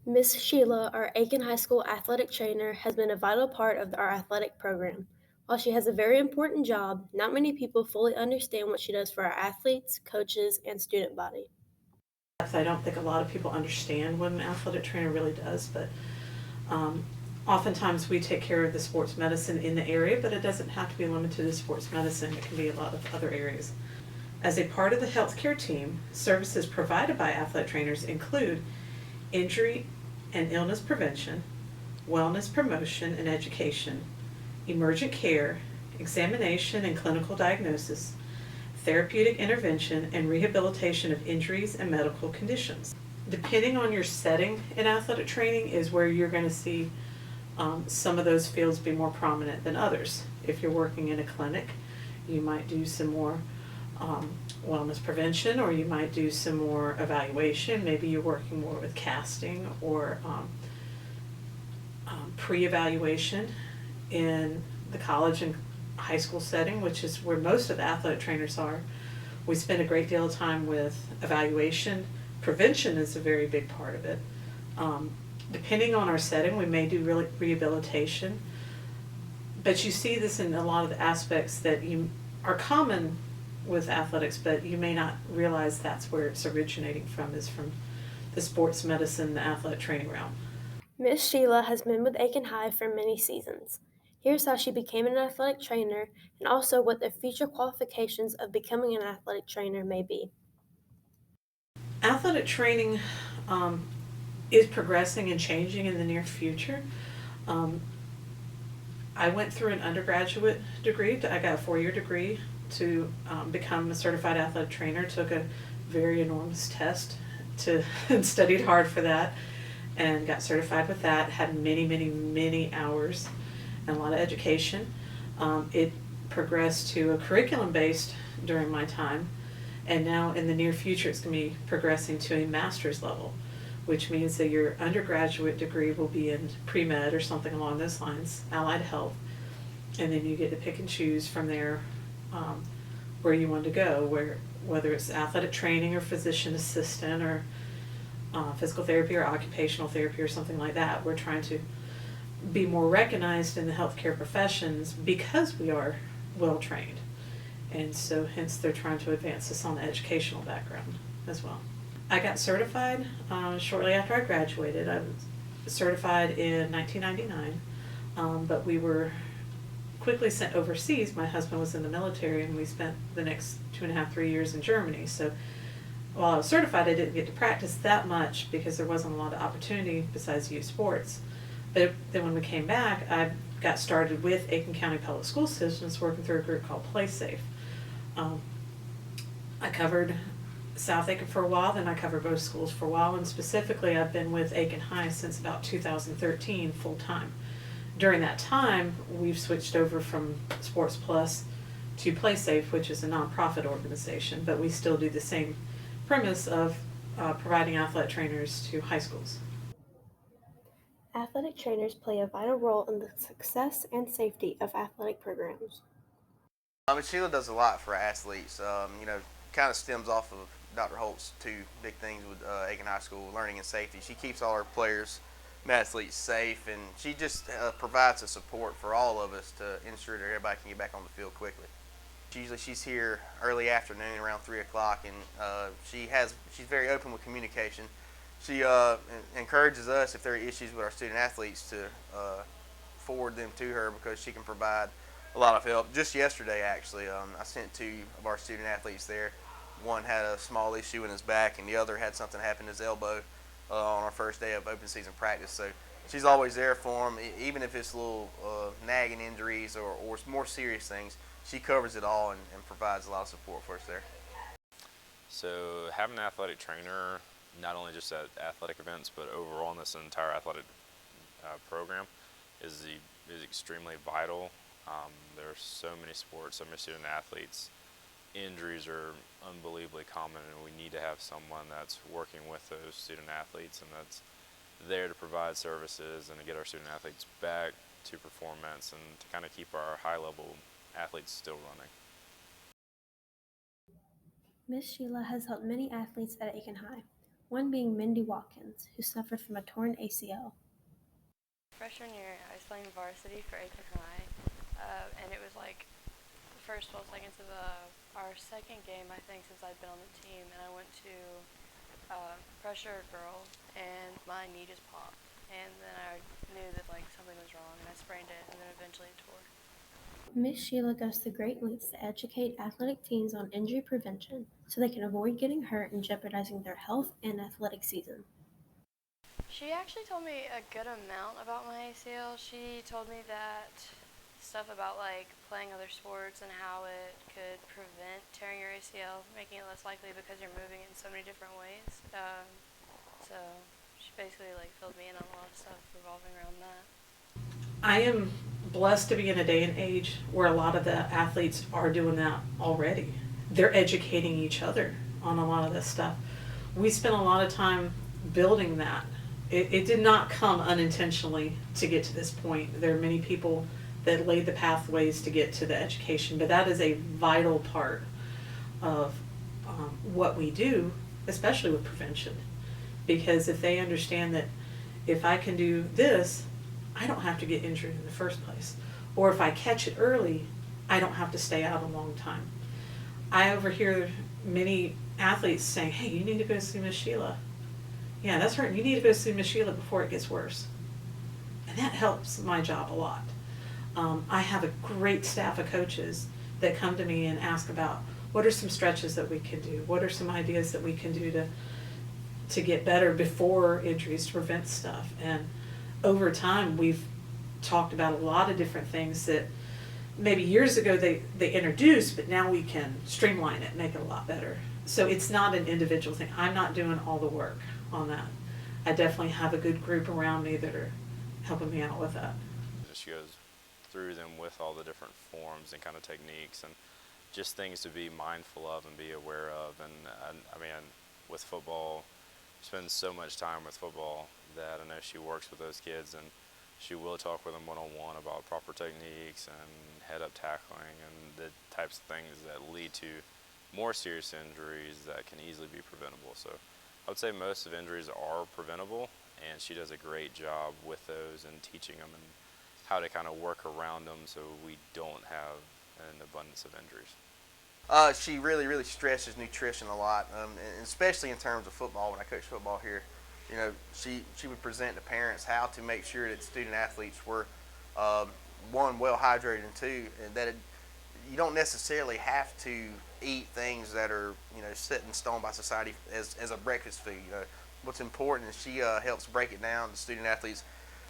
Miss Sheila, our Aiken High School athletic trainer, has been a vital part of our athletic program. While she has a very important job, not many people fully understand what she does for our athletes, coaches, and student body. I don't think a lot of people understand what an athletic trainer really does, but um, oftentimes we take care of the sports medicine in the area, but it doesn't have to be limited to sports medicine. It can be a lot of other areas. As a part of the healthcare team, services provided by athletic trainers include injury and illness prevention, wellness promotion and education, emergent care, examination and clinical diagnosis, therapeutic intervention, and rehabilitation of injuries and medical conditions. Depending on your setting in athletic training is where you're going to see some of those fields be more prominent than others. If you're working in a clinic, you might do some more wellness prevention, or you might do some more evaluation. Maybe you're working more with casting or pre-evaluation. In the college and high school setting, which is where most of the athletic trainers are, we spend a great deal of time with evaluation. Prevention is a very big part of it. Depending on our setting, we may do rehabilitation, but you see this in a lot of the aspects that you are common with athletics, but you may not realize that's where it's originating from, is from the sports medicine, the athletic training realm. Miss Sheila has been with Aiken High for many seasons. Here's how she became an athletic trainer and also what the future qualifications of becoming an athletic trainer may be. Athletic training is progressing and changing in the near future. Um, I went through an undergraduate degree. I got a 4-year degree to become a certified athletic trainer. Took a very enormous test to and studied hard for that, and got certified with that. Had many hours and a lot of education. It progressed to a curriculum based during my time, and now in the near future it's going to be progressing to a master's level, which means that your undergraduate degree will be in pre-med or something along those lines, allied health, and then you get to pick and choose from there where you want to go, whether it's athletic training or physician assistant or physical therapy or occupational therapy or something like that. We're trying to be more recognized in the healthcare professions because we are well trained, and so hence they're trying to advance us on the educational background as well. I got certified shortly after I graduated. I was certified in 1999, but we were quickly sent overseas. My husband was in the military, and we spent the next 2.5, 3 years in Germany. So while I was certified, I didn't get to practice that much because there wasn't a lot of opportunity besides youth sports. But then when we came back, I got started with Aiken County Public School Systems, working through a group called Play Safe. I covered South Aiken for a while, then I covered both schools for a while, and specifically I've been with Aiken High since about 2013 full time. During that time, we've switched over from Sports Plus to Play Safe, which is a nonprofit organization, but we still do the same premise of providing athletic trainers to high schools. Athletic trainers play a vital role in the success and safety of athletic programs. Sheila does a lot for athletes. Kind of stems off of Dr. Holt's two big things with Aiken High School, learning and safety. She keeps all our players and athletes safe, and she just provides the support for all of us to ensure that everybody can get back on the field quickly. She's here early afternoon around 3 o'clock, and she's very open with communication. She encourages us, if there are issues with our student athletes, to forward them to her because she can provide a lot of help. Just yesterday, actually, I sent two of our student athletes there. One had a small issue in his back, and the other had something happen to his elbow on our first day of open season practice. So she's always there for them, even if it's little nagging injuries or more serious things. She covers it all and provides a lot of support for us there. So having an athletic trainer, not only just at athletic events, but overall in this entire athletic program, is extremely vital. There are so many sports, so many student athletes. Injuries are unbelievably common, and we need to have someone that's working with those student athletes and that's there to provide services and to get our student athletes back to performance and to kind of keep our high-level athletes still running. Miss Sheila has helped many athletes at Aiken High. one being Mindy Watkins, who suffered from a torn ACL. Freshman year, I was playing varsity for Aiken High, and it was like the first 12 seconds of our second game, I think, since I'd been on the team, and I went to pressure a girl, and my knee just popped, and then I knew that like something was wrong, and I sprained it, and then eventually it tore. Miss Sheila goes to great lengths to educate athletic teens on injury prevention so they can avoid getting hurt and jeopardizing their health and athletic season. She actually told me a good amount about my ACL. She told me that stuff about like playing other sports and how it could prevent tearing your ACL, making it less likely because you're moving in so many different ways. So she basically like filled me in on a lot of stuff revolving around that. I am blessed to be in a day and age where a lot of the athletes are doing that already. They're educating each other on a lot of this stuff. We spent a lot of time building that. It did not come unintentionally to get to this point. There are many people that laid the pathways to get to the education, but that is a vital part of what we do, especially with prevention. Because if they understand that if I can do this, I don't have to get injured in the first place. Or if I catch it early, I don't have to stay out a long time. I overhear many athletes saying, hey, you need to go see Miss Sheila. Yeah, that's right. You need to go see Miss Sheila before it gets worse. And that helps my job a lot. I have a great staff of coaches that come to me and ask about what are some stretches that we can do? What are some ideas that we can do to get better before injuries, to prevent stuff? And over time, we've talked about a lot of different things that maybe years ago they introduced, but now we can streamline it, make it a lot better. So it's not an individual thing. I'm not doing all the work on that. I definitely have a good group around me that are helping me out with that. She goes through them with all the different forms and kind of techniques and just things to be mindful of and be aware of. And I mean, with football, spends so much time with football that I know she works with those kids, and she will talk with them one-on-one about proper techniques and head-up tackling and the types of things that lead to more serious injuries that can easily be preventable. So I would say most of injuries are preventable, and she does a great job with those and teaching them and how to kind of work around them so we don't have an abundance of injuries. She really stresses nutrition a lot, and especially in terms of football. When I coach football here, you know, she would present to parents how to make sure that student athletes were one, well hydrated, and two, that you don't necessarily have to eat things that are, you know, set in stone by society as a breakfast food. You know, what's important is she helps break it down to student athletes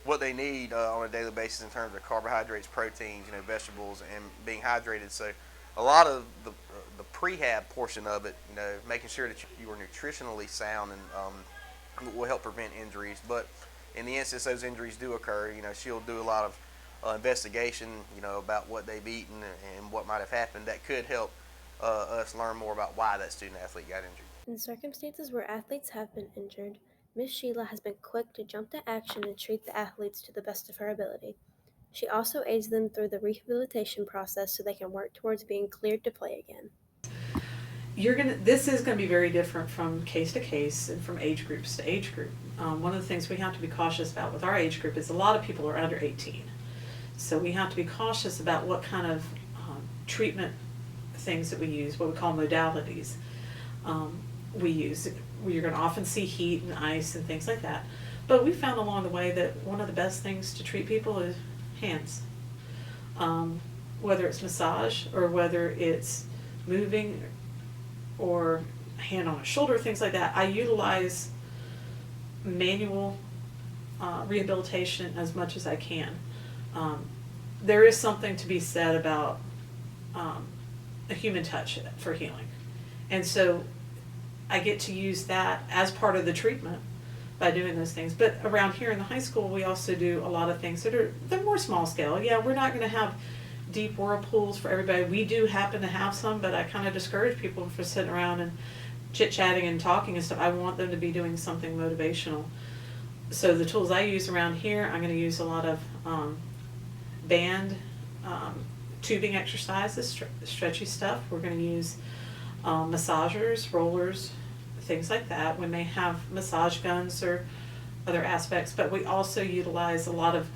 what they need on a daily basis in terms of carbohydrates, proteins, you know, vegetables, and being hydrated. So a lot of the prehab portion of it, you know, making sure that you are nutritionally sound and will help prevent injuries. But in the instance those injuries do occur, you know, she'll do a lot of investigation, you know, about what they've eaten and what might have happened that could help us learn more about why that student athlete got injured. In circumstances where athletes have been injured, Miss Sheila has been quick to jump to action and treat the athletes to the best of her ability. She also aids them through the rehabilitation process so they can work towards being cleared to play again. This is going to be very different from case to case and from age groups to age group. One of the things we have to be cautious about with our age group is a lot of people are under 18. So we have to be cautious about what kind of treatment things that we use, what we call modalities we use. You're going to often see heat and ice and things like that. But we found along the way that one of the best things to treat people is hands. Whether it's massage or whether it's moving or hand on a shoulder, things like that. I utilize manual rehabilitation as much as I can. There is something to be said about a human touch for healing. And so I get to use that as part of the treatment by doing those things. But around here in the high school, we also do a lot of things they're more small scale. Yeah, we're not going to have deep whirlpools for everybody. We do happen to have some, but I kind of discourage people from sitting around and chit-chatting and talking and stuff. I want them to be doing something motivational. So the tools I use around here, I'm going to use a lot of band, tubing exercises, stretchy stuff. We're going to use massagers, rollers, things like that. We may have massage guns or other aspects, but we also utilize a lot of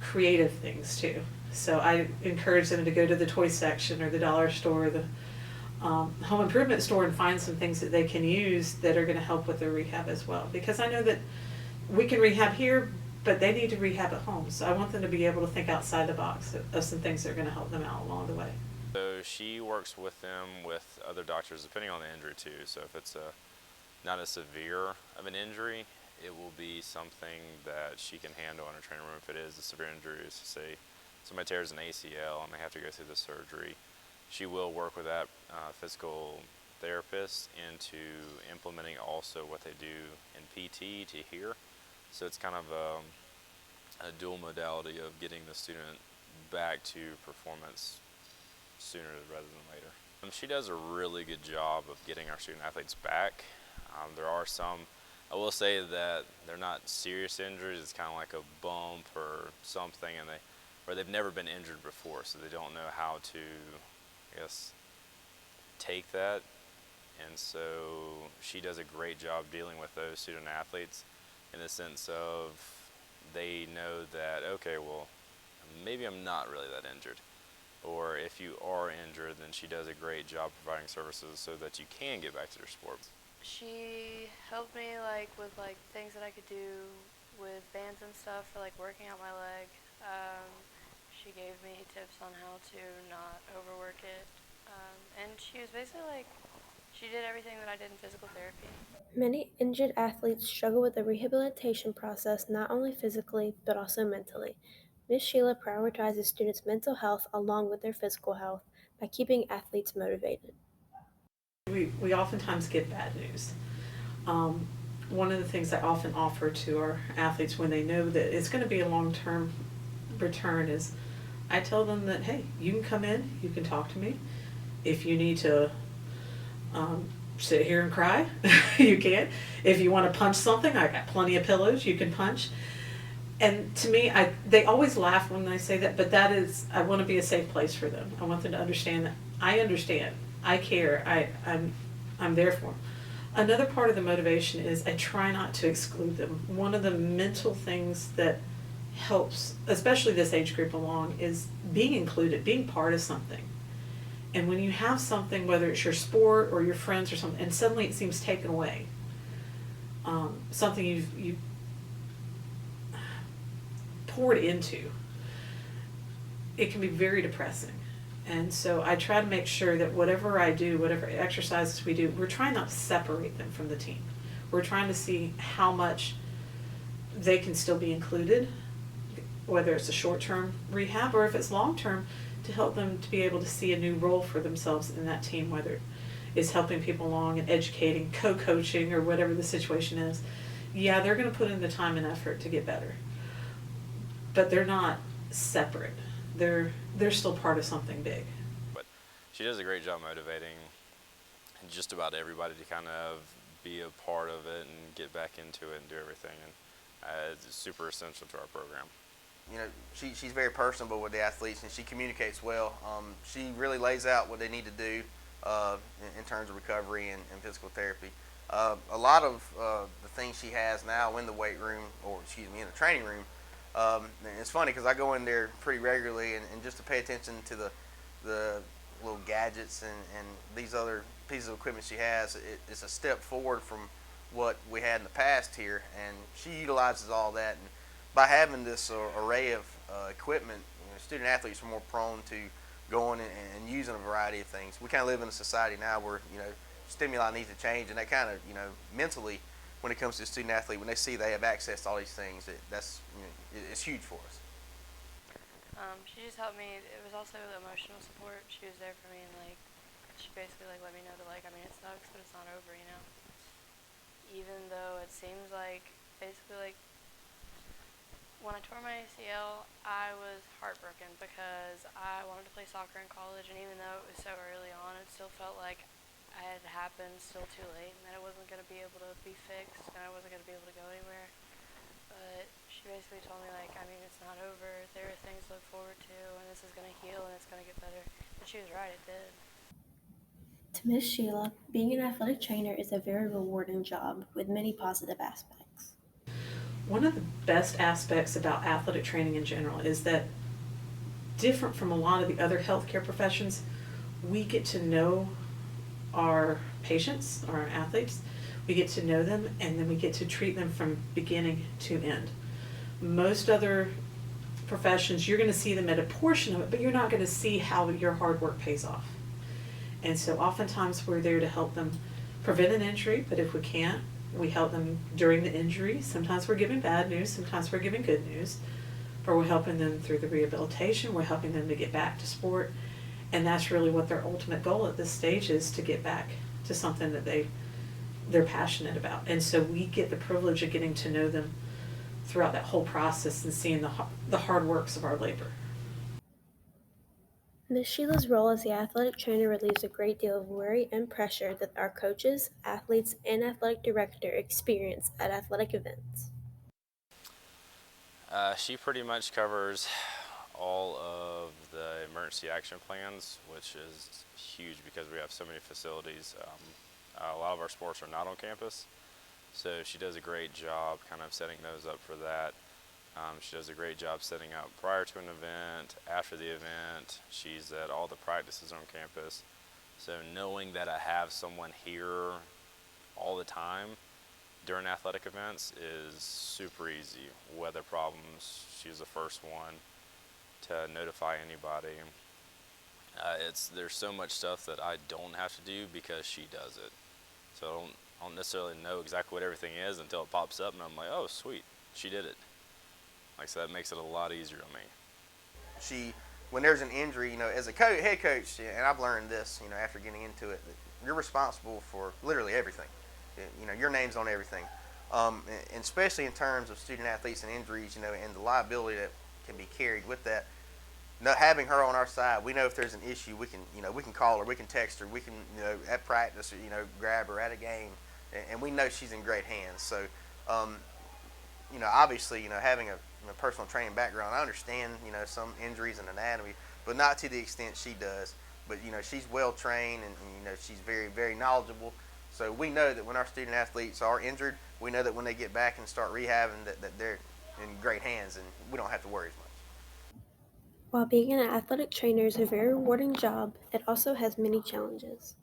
creative things too. So I encourage them to go to the toy section or the dollar store, or the home improvement store, and find some things that they can use that are going to help with their rehab as well. Because I know that we can rehab here, but they need to rehab at home. So I want them to be able to think outside the box of some things that are going to help them out along the way. So she works with them with other doctors depending on the injury too. So if it's not as severe of an injury, it will be something that she can handle in her training room. If it is a severe injury, say somebody tears an ACL and they have to go through the surgery, she will work with that physical therapist into implementing also what they do in PT to here. So it's kind of a dual modality of getting the student back to performance sooner rather than later. She does a really good job of getting our student athletes back. There are some, I will say that they're not serious injuries. It's kind of like a bump or something, and they've never been injured before, so they don't know how to, I guess, take that. And so she does a great job dealing with those student athletes in the sense of they know that, okay, well, maybe I'm not really that injured. Or if you are injured, then she does a great job providing services so that you can get back to your sport. She helped me with things that I could do with bands and stuff for working out my leg. She gave me tips on how to not overwork it. And she was basically she did everything that I did in physical therapy. Many injured athletes struggle with the rehabilitation process not only physically but also mentally. Ms. Sheila prioritizes students' mental health along with their physical health by keeping athletes motivated. We oftentimes get bad news. One of the things I often offer to our athletes when they know that it's going to be a long-term return is I tell them that, hey, you can come in, you can talk to me. If you need to sit here and cry, you can. If you want to punch something, I got plenty of pillows you can punch. And to me, they always laugh when I say that, but that is, I want to be a safe place for them. I want them to understand that I understand, I care, I'm there for them. Another part of the motivation is I try not to exclude them. One of the mental things that helps, especially this age group along, is being included, being part of something. And when you have something, whether it's your sport or your friends or something, and suddenly it seems taken away, something you've poured into, it can be very depressing. And so I try to make sure that whatever I do, whatever exercises we do, we're trying not to separate them from the team. We're trying to see how much they can still be included, whether it's a short-term rehab or if it's long-term, to help them to be able to see a new role for themselves in that team, whether it's helping people along and educating, co-coaching, or whatever the situation is. Yeah, they're going to put in the time and effort to get better, but they're not separate. They're still part of something big. But she does a great job motivating just about everybody to kind of be a part of it and get back into it and do everything. And it's super essential to our program. You know, she's very personable with the athletes, and she communicates well. She really lays out what they need to do in terms of recovery and physical therapy. A lot of the things she has now in the weight room, or excuse me, in the training room, it's funny because I go in there pretty regularly, and just to pay attention to the little gadgets and these other pieces of equipment she has, it's a step forward from what we had in the past here, and she utilizes all that. And by having this array of equipment, student athletes are more prone to going and using a variety of things. We kind of live in a society now where stimuli needs to change, and that kind of mentally, when it comes to a student athlete, when they see they have access to all these things, it's huge for us. She just helped me. It was also emotional support. She was there for me, and she basically let me know that it sucks, but it's not over, Even though it seems basically when I tore my ACL, I was heartbroken because I wanted to play soccer in college, and even though it was so early on, it still felt like it had happened still too late, and that it wasn't going to be able to be fixed, and I wasn't going to be able to go anywhere. But she basically told me, it's not over. There are things to look forward to, and this is going to heal, and it's going to get better. And she was right, it did. To To Miss Sheila, being an athletic trainer is a very rewarding job with many positive aspects. One of the best aspects about athletic training in general is that, different from a lot of the other healthcare professions, we get to know our patients, our athletes. We get to know them, and then we get to treat them from beginning to end. Most other professions, you're going to see them at a portion of it, but you're not going to see how your hard work pays off. And so oftentimes we're there to help them prevent an injury, but if we can't, we help them during the injury. Sometimes we're giving bad news, sometimes we're giving good news, but we're helping them through the rehabilitation, we're helping them to get back to sport, and that's really what their ultimate goal at this stage is, to get back to something that they're passionate about. And so we get the privilege of getting to know them throughout that whole process and seeing the hard works of our labor. Miss Sheila's role as the athletic trainer relieves a great deal of worry and pressure that our coaches, athletes, and athletic director experience at athletic events. She pretty much covers all of the emergency action plans, which is huge because we have so many facilities. A lot of our sports are not on campus, so she does a great job kind of setting those up for that. She does a great job setting up prior to an event, after the event. She's at all the practices on campus. So knowing that I have someone here all the time during athletic events is super easy. Weather problems, she's the first one to notify anybody. There's so much stuff that I don't have to do because she does it. So I don't necessarily know exactly what everything is until it pops up, and I'm like, oh sweet, she did it. Like, so that makes it a lot easier on me. She, when there's an injury, as a head coach, and I've learned this, after getting into it, that you're responsible for literally everything. Your name's on everything, and especially in terms of student athletes and injuries, and the liability that can be carried with that. Not having her on our side, we know if there's an issue, we can call her, we can text her, we can, at practice, grab her at a game, and we know she's in great hands. So, obviously, having a personal training background, I understand, some injuries and anatomy, but not to the extent she does. But, she's well trained, and she's very, very knowledgeable. So we know that when our student athletes are injured, we know that when they get back and start rehabbing, that they're in great hands, and we don't have to worry as much. While being an athletic trainer is a very rewarding job, it also has many challenges.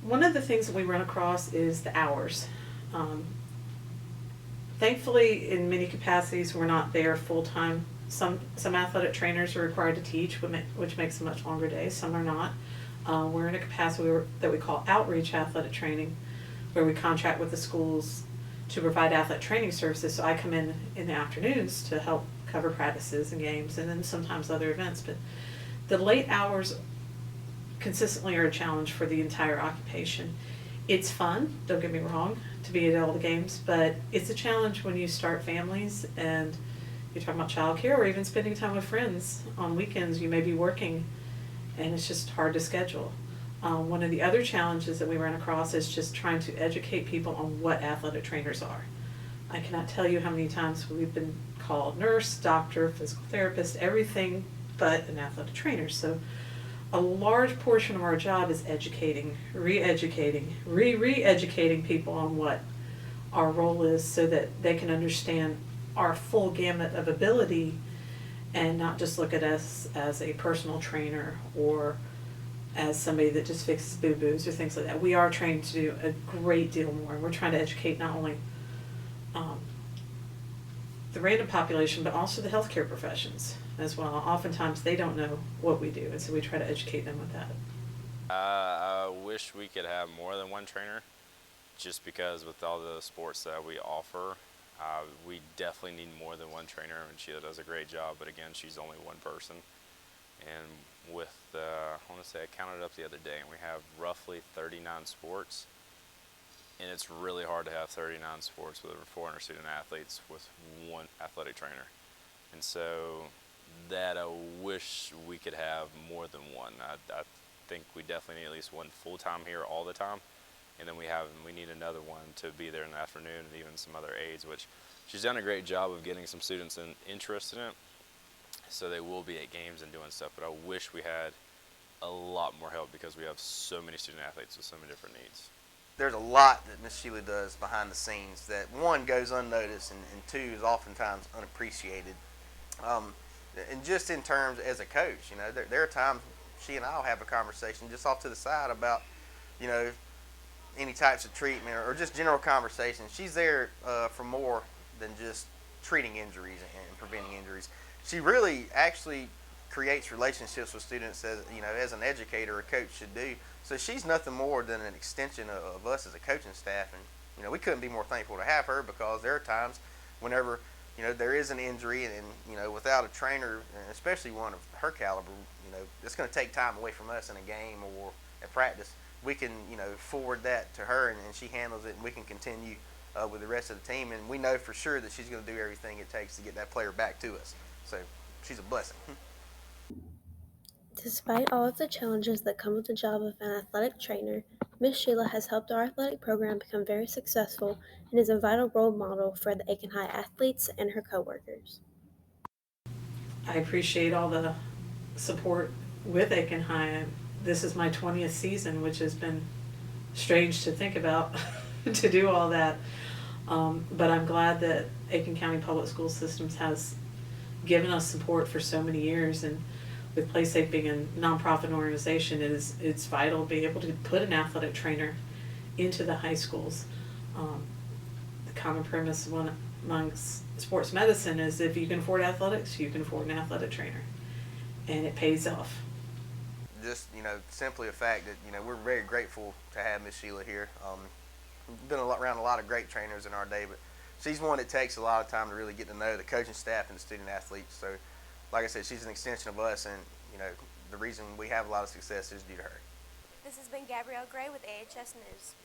One of the things that we run across is the hours. Um, Thankfully, in many capacities, we're not there full time. Some athletic trainers are required to teach, which makes a much longer day. Some are not. We're in a capacity that we call outreach athletic training, where we contract with the schools to provide athletic training services. So I come in the afternoons to help cover practices and games, and then sometimes other events. But the late hours consistently are a challenge for the entire occupation. It's fun, don't get me wrong, to be at all the games, but it's a challenge when you start families and you're talking about childcare or even spending time with friends. On weekends you may be working and it's just hard to schedule. One of the other challenges that we run across is just trying to educate people on what athletic trainers are. I cannot tell you how many times we've been called nurse, doctor, physical therapist, everything but an athletic trainer. So a large portion of our job is educating, re-educating, re-educating people on what our role is so that they can understand our full gamut of ability and not just look at us as a personal trainer or as somebody that just fixes boo-boos or things like that. We are trained to do a great deal more, and we're trying to educate not only the random population, but also the healthcare professions as well. Oftentimes they don't know what we do, and so we try to educate them with that. I wish we could have more than one trainer, just because with all the sports that we offer, we definitely need more than one trainer, and Sheila does a great job, but again, she's only one person. And with, I want to say I counted it up the other day, and we have roughly 39 sports. And it's really hard to have 39 sports with over 400 student athletes with one athletic trainer. And so that I wish we could have more than one. I think we definitely need at least one full-time here all the time. And then we need another one to be there in the afternoon, and even some other aides, which she's done a great job of getting some students interested in it. So they will be at games and doing stuff, but I wish we had a lot more help because we have so many student athletes with so many different needs. There's a lot that Miss Sheila does behind the scenes that one goes unnoticed and two is oftentimes unappreciated. Um, and just in terms as a coach, there are times she and I'll have a conversation just off to the side about, you know, any types of treatment or just general conversation. She's there for more than just treating injuries and preventing injuries. She really actually creates relationships with students as an educator or coach should do. So she's nothing more than an extension of us as a coaching staff, and we couldn't be more thankful to have her because there are times whenever there is an injury and without a trainer, especially one of her caliber, it's going to take time away from us in a game or at practice. We can forward that to her and she handles it, and we can continue with the rest of the team, and we know for sure that she's going to do everything it takes to get that player back to us. So she's a blessing. Despite all of the challenges that come with the job of an athletic trainer, Miss Sheila has helped our athletic program become very successful and is a vital role model for the Aiken High athletes and her coworkers. I appreciate all the support with Aiken High. This is my 20th season, which has been strange to think about to do all that. But I'm glad that Aiken County Public School Systems has given us support for so many years, and with PlaySafe being a nonprofit organization, it's vital to be able to put an athletic trainer into the high schools. The common premise amongst sports medicine is if you can afford athletics, you can afford an athletic trainer, and it pays off. Just simply a fact that we're very grateful to have Miss Sheila here. We've been around a lot of great trainers in our day, but she's one that takes a lot of time to really get to know the coaching staff and the student athletes. So, like I said, she's an extension of us, and the reason we have a lot of success is due to her. This has been Gabrielle Gray with AHS News.